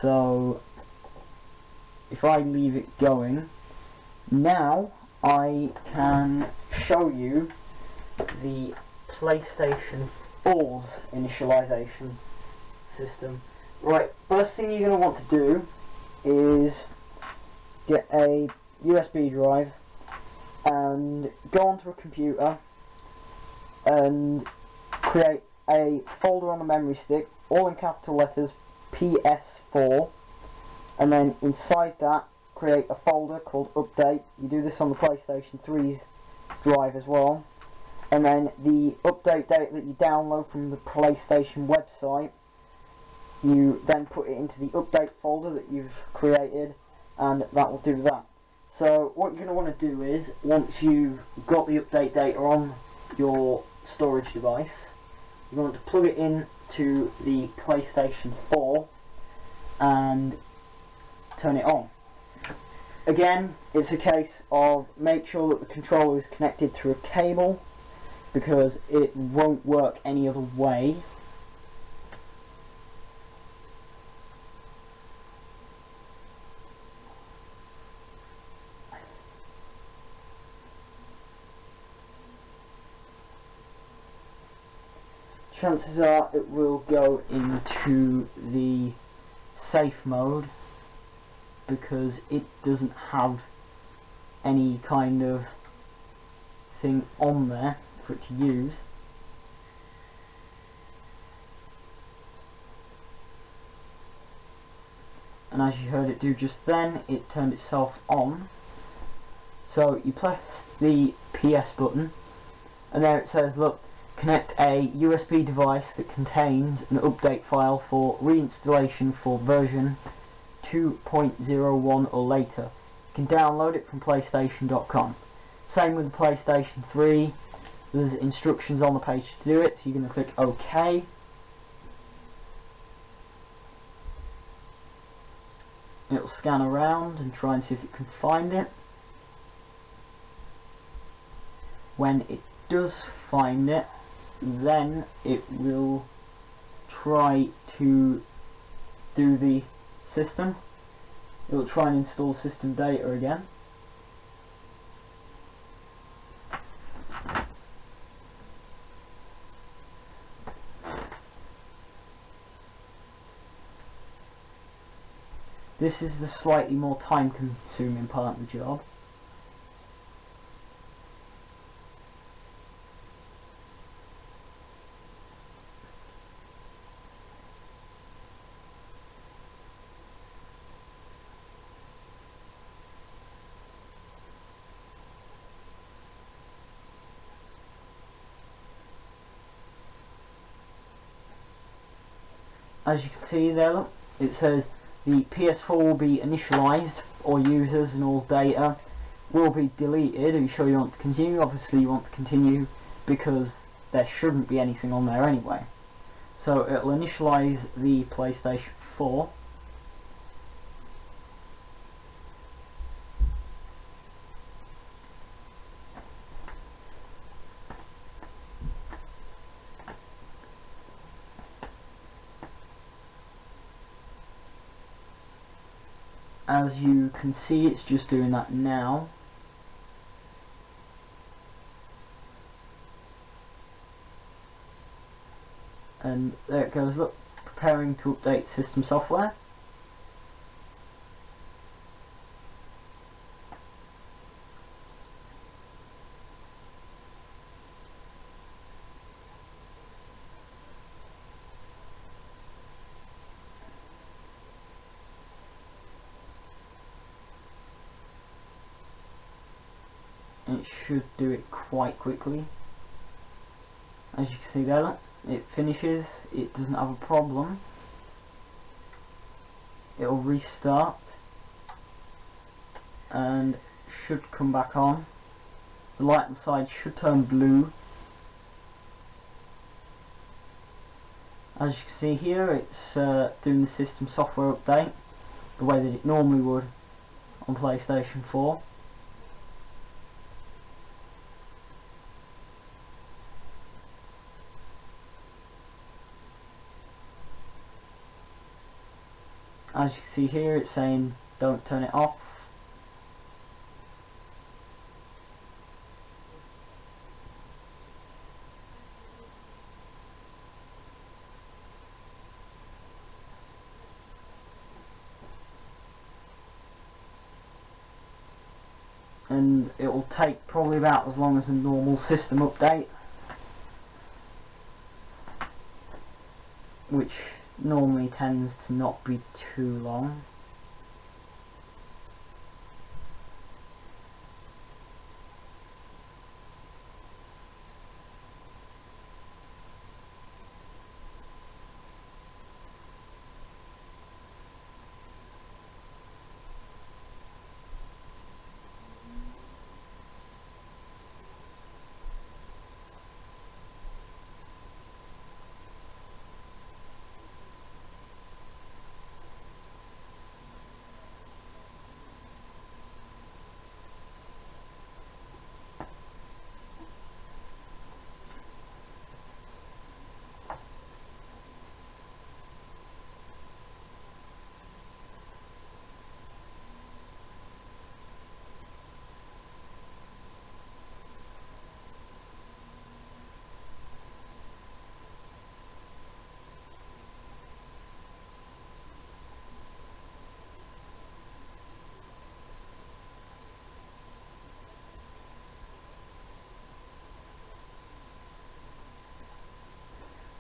So if I leave it going, now I can show you the PlayStation 4's initialization system. Right, first thing you're going to want to do is get a USB drive and go onto a computer and create a folder on the memory stick, all in capital letters, PS4, and then inside that create a folder called update. You do this on the PlayStation 3's drive as well, and then the update data that you download from the PlayStation website, you then put it into the update folder that you've created, and that will do that. So what you're going to want to do is, once you've got the update data on your storage device, you want to plug it in to the PlayStation 4 and turn it on. Again, it's a case of make sure that the controller is connected through a cable, because it won't work any other way. Chances are it will go into the safe mode, because it doesn't have any kind of thing on there for it to use. And as you heard it do just then, it turned itself on. So you press the PS button, and there it says, look, connect a USB device that contains an update file for reinstallation for version 2.01 or later. You can download it from PlayStation.com. Same with the PlayStation 3. There's instructions on the page to do it, so you're going to click OK. It'll scan around and try and see if it can find it. When it does find it, then it will try to do the system. It will try and install system data again. This is the slightly more time consuming part of the job. As you can see there, look, it says the PS4 will be initialized, all users and all data will be deleted. Are you sure you want to continue? Obviously you want to continue, because there shouldn't be anything on there anyway. So it'll initialize the PlayStation 4. As you can see, it's just doing that now. And there it goes, look, preparing to update system software. It should do it quite quickly. As you can see there, look, it finishes, it doesn't have a problem. It'll restart and should come back on. The light on the side should turn blue. As you can see here, it's doing the system software update the way that it normally would on PlayStation 4. As you can see here, it's saying don't turn it off. And it will take probably about as long as a normal system update, which normally tends to not be too long.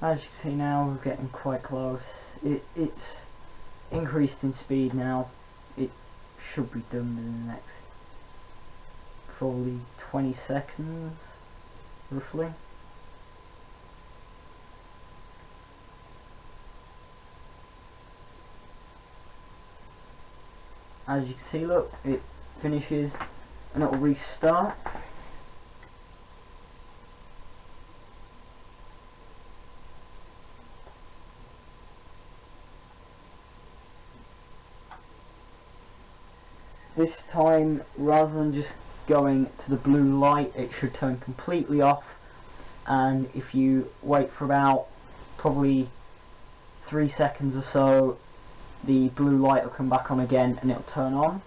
As you can see now, we're getting quite close. It's increased in speed now. It should be done in the next probably 20 seconds, roughly. As you can see, look, it finishes and it will restart. This time, rather than just going to the blue light, it should turn completely off, and if you wait for about probably 3 seconds or so, the blue light will come back on again and it'll turn on.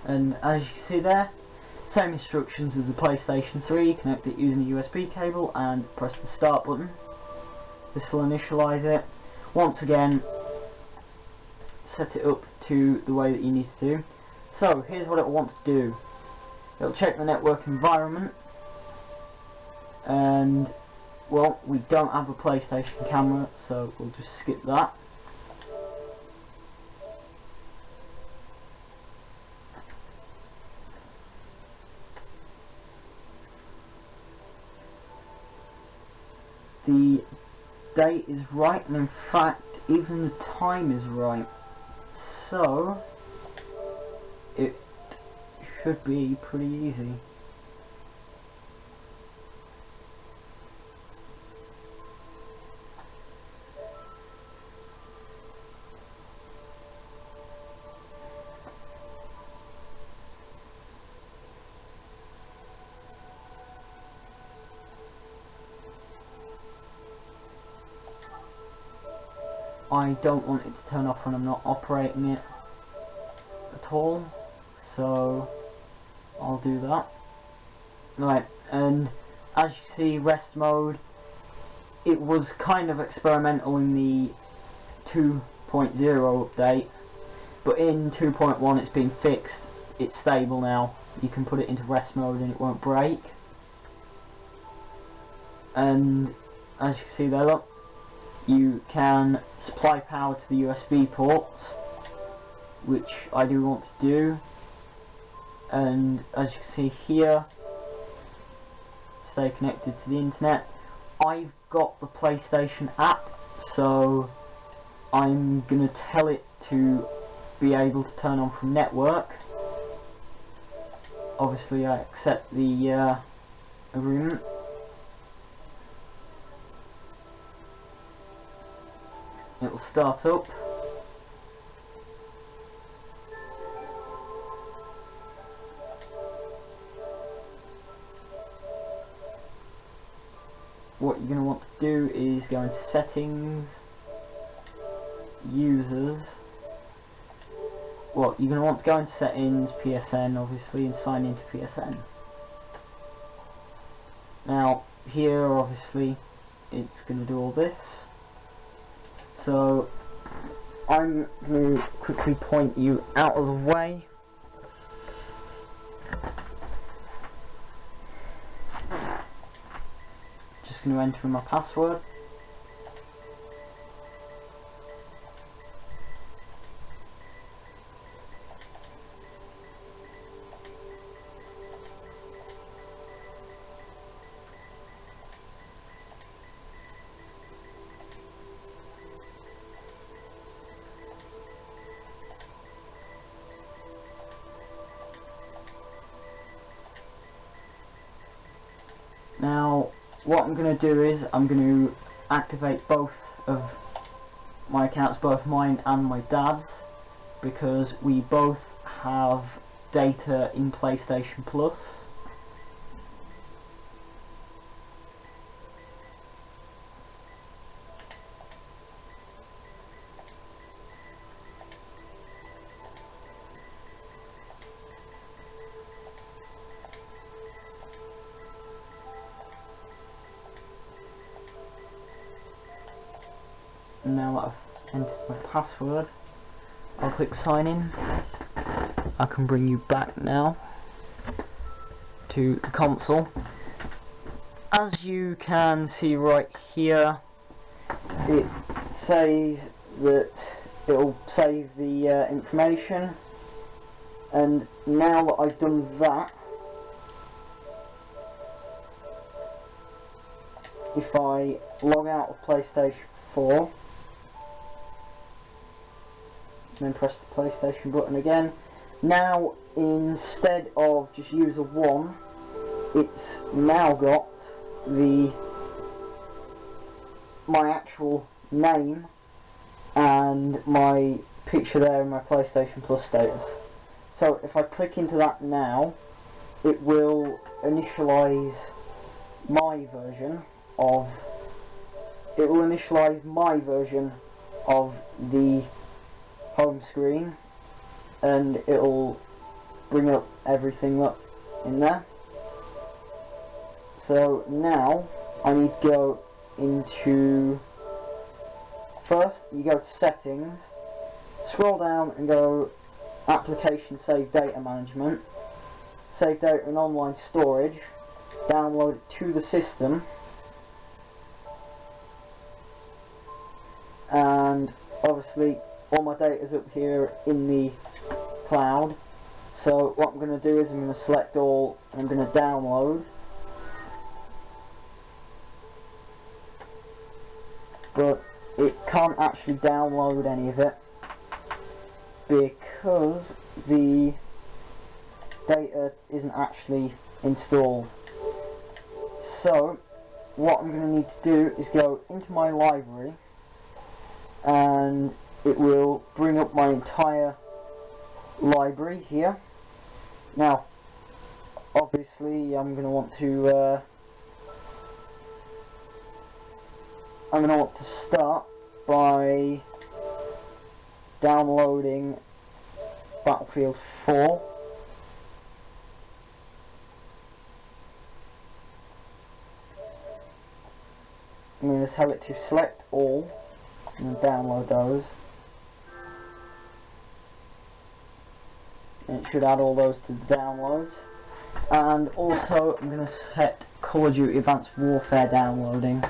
And as you can see there, same instructions as the PlayStation 3, connect it using a USB cable and press the start button. This will initialize it. Once again, set it up to the way that you need to do. So here's what it will want to do. It'll check the network environment, and well, we don't have a PlayStation camera, so we'll just skip that. The date is right, and in fact even the time is right, so it should be pretty easy. I don't want it to turn off when I'm not operating it at all, so I'll do that. Right, and as you see, rest mode, it was kind of experimental in the 2.0 update, but in 2.1 it's been fixed, it's stable now. You can put it into rest mode and it won't break. And as you can see there, look, you can supply power to the USB ports, which I do want to do. And as you can see here, stay connected to the internet. I've got the PlayStation app, so I'm gonna tell it to be able to turn on from network. Obviously I accept the agreement. it'll start up. What you're going to want to do is go into settings, users. Well, you're going to want to go into settings, PSN obviously, and sign into PSN. Now here obviously it's going to do all this, so I'm going to quickly point you out of the way. Just going to enter my password. Now what I'm going to do is I'm going to activate both of my accounts, both mine and my dad's, because we both have data in PlayStation Plus. Now that I've entered my password, I'll click sign in. I can bring you back now to the console. As you can see right here, it says that it'll save the information, and now that I've done that, if I log out of PlayStation 4 and then press the PlayStation button again, now instead of just user 1, it's now got my actual name and my picture there in my PlayStation Plus status. So if I click into that now, it will initialize my version of the home screen, and it'll bring up everything up in there. So now I need to go into, first you go to settings, scroll down and go application save data management, save data in online storage, download it to the system, and obviously all my data is up here in the cloud. So what I'm going to do is I'm going to select all and I'm going to download, but it can't actually download any of it because the data isn't actually installed. So what I'm going to need to do is go into my library, and it will bring up my entire library here. Now obviously I'm going to want to start by downloading Battlefield 4. I'm going to tell it to select all and download those, and it should add all those to the downloads. And also I'm going to set Call of Duty Advanced Warfare downloading,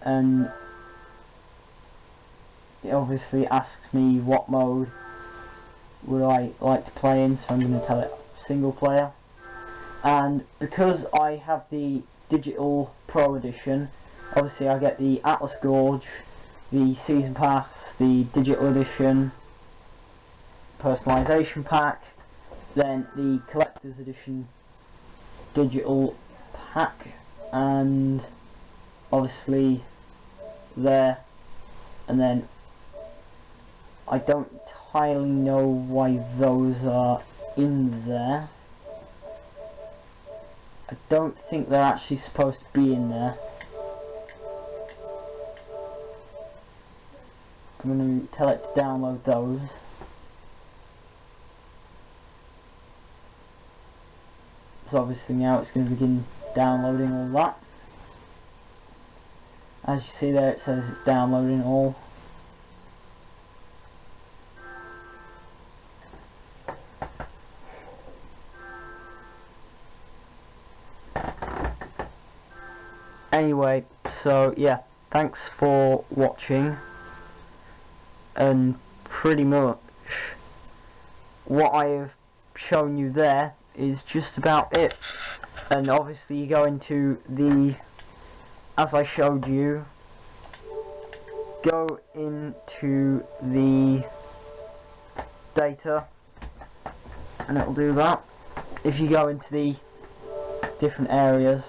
and it obviously asks me what mode would I like to play in, so I'm going to tell it single player. And because I have the Digital Pro Edition, obviously I get the Atlas Gorge, the Season Pass, the Digital Edition, Personalization Pack, then the Collector's Edition Digital Pack, and obviously there, and then I don't entirely know why those are in there. I don't think they're actually supposed to be in there. I'm going to tell it to download those. So obviously now it's going to begin downloading all that. As you see there, it says it's downloading all. Anyway, so yeah, thanks for watching, and pretty much what I have shown you there is just about it. And obviously you go into the, as I showed you, go into the data and it'll do that. If you go into the different areas,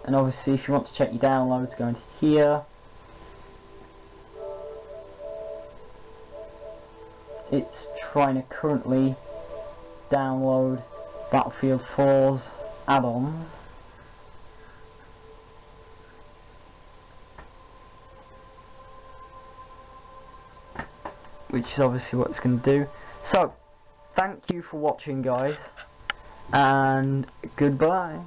and obviously if you want to check your downloads, go into here. It's trying to currently download Battlefield 4's add-ons. Which is obviously what it's going to do. So, thank you for watching, guys, and goodbye.